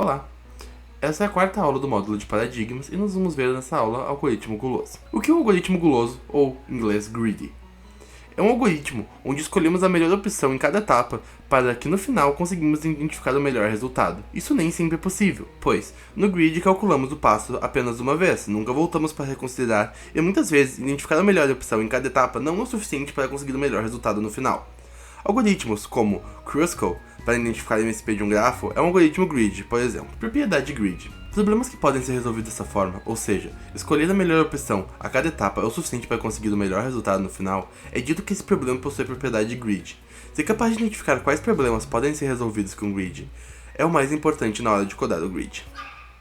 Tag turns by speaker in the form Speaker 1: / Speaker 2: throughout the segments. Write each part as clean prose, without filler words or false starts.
Speaker 1: Olá! Essa é a quarta aula do módulo de paradigmas e nós vamos ver nessa aula algoritmo guloso. O que é um algoritmo guloso, ou em inglês greedy? É um algoritmo onde escolhemos a melhor opção em cada etapa para que no final conseguimos identificar o melhor resultado. Isso nem sempre é possível, pois no grid calculamos o passo apenas uma vez, nunca voltamos para reconsiderar e muitas vezes identificar a melhor opção em cada etapa não é o suficiente para conseguir o melhor resultado no final. Algoritmos como Kruskal, para identificar a MSP de um grafo, é um algoritmo grid, por exemplo. Propriedade grid. Problemas que podem ser resolvidos dessa forma, ou seja, escolher a melhor opção a cada etapa é o suficiente para conseguir o melhor resultado no final, é dito que esse problema possui propriedade grid. Ser capaz de identificar quais problemas podem ser resolvidos com o grid é o mais importante na hora de codar o grid.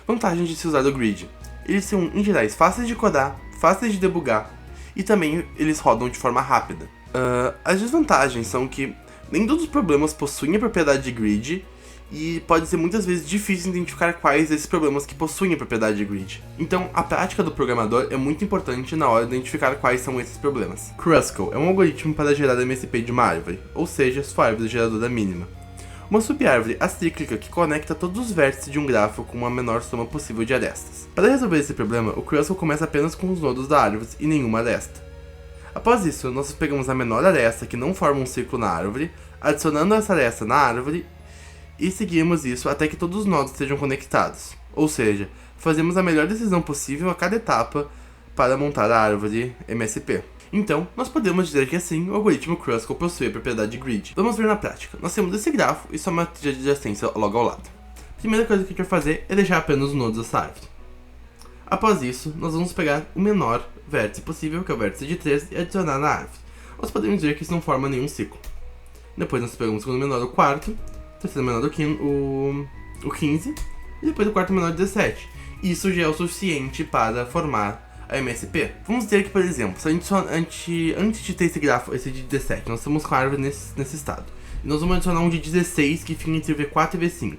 Speaker 1: Vantagens de se usar o grid. Eles são, em geral, fáceis de codar, fáceis de debugar e também eles rodam de forma rápida. As desvantagens são que nem todos os problemas possuem a propriedade de grid e pode ser muitas vezes difícil identificar quais desses problemas que possuem a propriedade de grid. Então, a prática do programador é muito importante na hora de identificar quais são esses problemas. Kruskal é um algoritmo para gerar a MSP de uma árvore, ou seja, sua árvore geradora mínima. Uma subárvore acíclica que conecta todos os vértices de um grafo com a menor soma possível de arestas. Para resolver esse problema, o Kruskal começa apenas com os nodos da árvore e nenhuma aresta. Após isso, nós pegamos a menor aresta que não forma um círculo na árvore, adicionando essa aresta na árvore e seguimos isso até que todos os nodos estejam conectados. Ou seja, fazemos a melhor decisão possível a cada etapa para montar a árvore MSP. Então, nós podemos dizer que assim, o algoritmo Kruskal possui a propriedade grid. Vamos ver na prática. Nós temos esse grafo e sua matriz de adjacência logo ao lado. A primeira coisa que a gente vai fazer é deixar apenas os nodos dessa árvore. Após isso, nós vamos pegar o menor vértice possível, que é o vértice de 13, e adicionar na árvore. Nós podemos dizer que isso não forma nenhum ciclo. Depois nós pegamos o segundo menor, o quarto, o terceiro menor, o 15, e depois o quarto menor, o 17. Isso já é o suficiente para formar a MSP. Vamos dizer que, por exemplo, se antes de ter esse grafo, esse de 17, nós estamos com a árvore nesse estado. E nós vamos adicionar um de 16 que fica entre V4 e V5.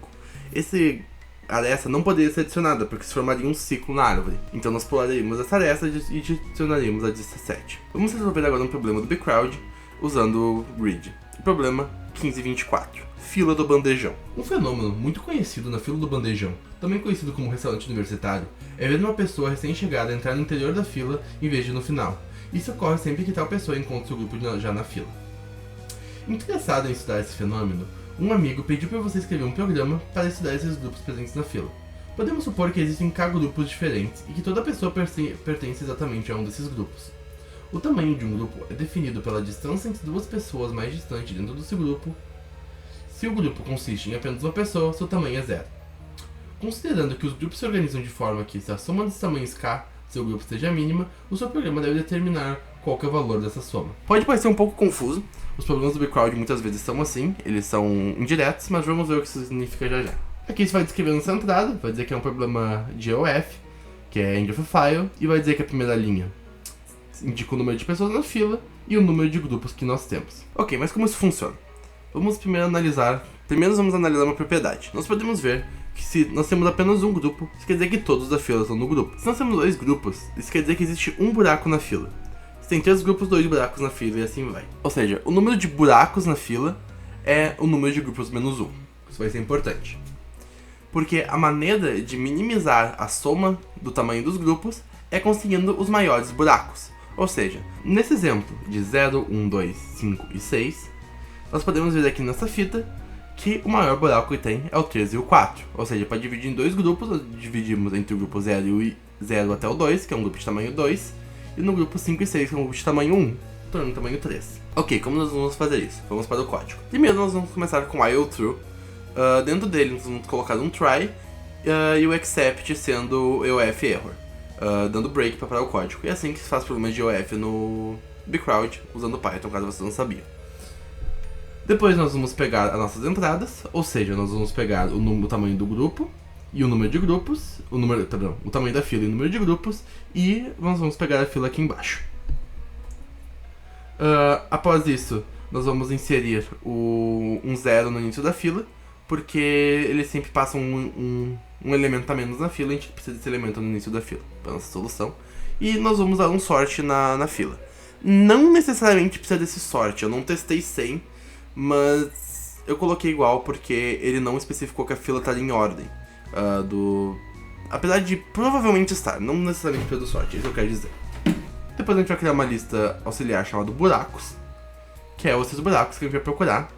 Speaker 1: Esse aresta não poderia ser adicionada, porque se formaria um ciclo na árvore. Então nós pularíamos essa aresta e adicionaríamos a 17. Vamos resolver agora um problema do bcrowd usando o grid. O problema 1524. Fila do bandejão. Um fenômeno muito conhecido na fila do bandejão, também conhecido como restaurante universitário, é ver uma pessoa recém-chegada entrar no interior da fila em vez de no final. Isso ocorre sempre que tal pessoa encontra seu grupo já na fila. Interessado em estudar esse fenômeno, um amigo pediu para você escrever um programa para estudar esses grupos presentes na fila. Podemos supor que existem K grupos diferentes e que toda pessoa pertence exatamente a um desses grupos. O tamanho de um grupo é definido pela distância entre duas pessoas mais distantes dentro do seu grupo. Se o grupo consiste em apenas uma pessoa, seu tamanho é 0. Considerando que os grupos se organizam de forma que, se a soma dos tamanhos K do seu grupo seja mínima, o seu programa deve determinar qual que é o valor dessa soma. Pode parecer um pouco confuso, os problemas do bcrowd muitas vezes são assim, eles são indiretos, mas vamos ver o que isso significa já já. Aqui você vai descrever nessa entrada, vai dizer que é um problema de EOF, que é End of a File, e vai dizer que a primeira linha indica o número de pessoas na fila e o número de grupos que nós temos. Ok, mas como isso funciona? Vamos primeiro analisar uma propriedade. Nós podemos ver que se nós temos apenas um grupo, isso quer dizer que todos da fila estão no grupo. Se nós temos dois grupos, isso quer dizer que existe um buraco na fila. Se tem 3 grupos, 2 buracos na fila e assim vai. Ou seja, o número de buracos na fila é o número de grupos menos 1. Isso vai ser importante. Porque a maneira de minimizar a soma do tamanho dos grupos é conseguindo os maiores buracos. Ou seja, nesse exemplo de 0, 1, 2, 5 e 6, nós podemos ver aqui nessa fita que o maior buraco que tem é o 3 e o 4. Ou seja, para dividir em dois grupos, nós dividimos entre o grupo 0 até o 2, que é um grupo de tamanho 2, e no grupo 5 e 6, que é um grupo de tamanho 1, tornando tamanho 3. Ok, como nós vamos fazer isso? Vamos para o código. Primeiro nós vamos começar com while true. Dentro dele nós vamos colocar um try e o except sendo o EOF error, dando break para parar o código. E é assim que se faz problemas de EOF no bcrowd usando Python, caso você não sabia. Depois nós vamos pegar as nossas entradas, ou seja, nós vamos pegar o tamanho do grupo e o número de grupos, o tamanho da fila e o número de grupos, e nós vamos pegar a fila aqui embaixo. Após isso, nós vamos inserir um 0 no início da fila, porque ele sempre passa um elemento a menos na fila, a gente precisa desse elemento no início da fila, para nossa solução. E nós vamos dar um sort na fila. Não necessariamente precisa desse sort, eu não testei sem, mas eu coloquei igual porque ele não especificou que a fila estaria em ordem. Apesar de provavelmente estar, não necessariamente pelo sorte, é isso que eu quero dizer. Depois a gente vai criar uma lista auxiliar chamada buracos, que é esses buracos que a gente vai procurar.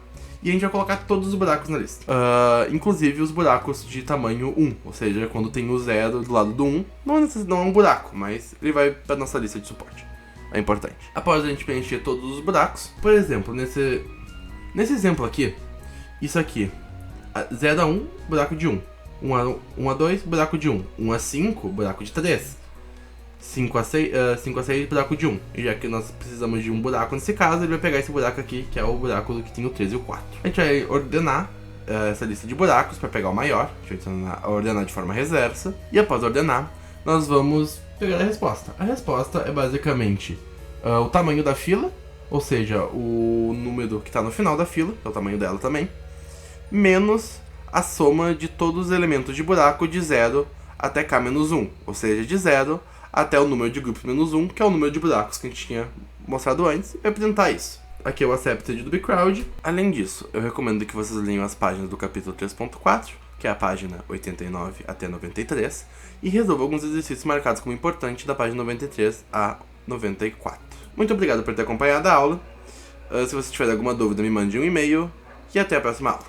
Speaker 1: E a gente vai colocar todos os buracos na lista. Inclusive os buracos de tamanho 1. Ou seja, quando tem o 0 do lado do 1, não é um buraco, mas ele vai pra nossa lista de suporte. É importante. Após a gente preencher todos os buracos, por exemplo, nesse exemplo aqui, isso aqui, 0 a 1, buraco de 1. 1 a 2, buraco de 1. 1 a 5, buraco de 3. 5 a 6, buraco de 1. E já que nós precisamos de um buraco nesse caso, ele vai pegar esse buraco aqui, que é o buraco que tem o 3 e o 4. A gente vai ordenar essa lista de buracos para pegar o maior. A gente vai ordenar de forma reversa. E após ordenar, nós vamos pegar a resposta. A resposta é basicamente o tamanho da fila, ou seja, o número que está no final da fila, que é o tamanho dela também, menos a soma de todos os elementos de buraco de 0 até k-1, ou seja, de 0 até o número de grupos menos 1, que é o número de buracos que a gente tinha mostrado antes, e vai apresentar isso. Aqui é o Accepted do Bcrowd. Além disso, eu recomendo que vocês leiam as páginas do capítulo 3.4, que é a página 89 até 93, e resolvam alguns exercícios marcados como importante da página 93 a 94. Muito obrigado por ter acompanhado a aula. Se você tiver alguma dúvida, me mande um e-mail, e até a próxima aula.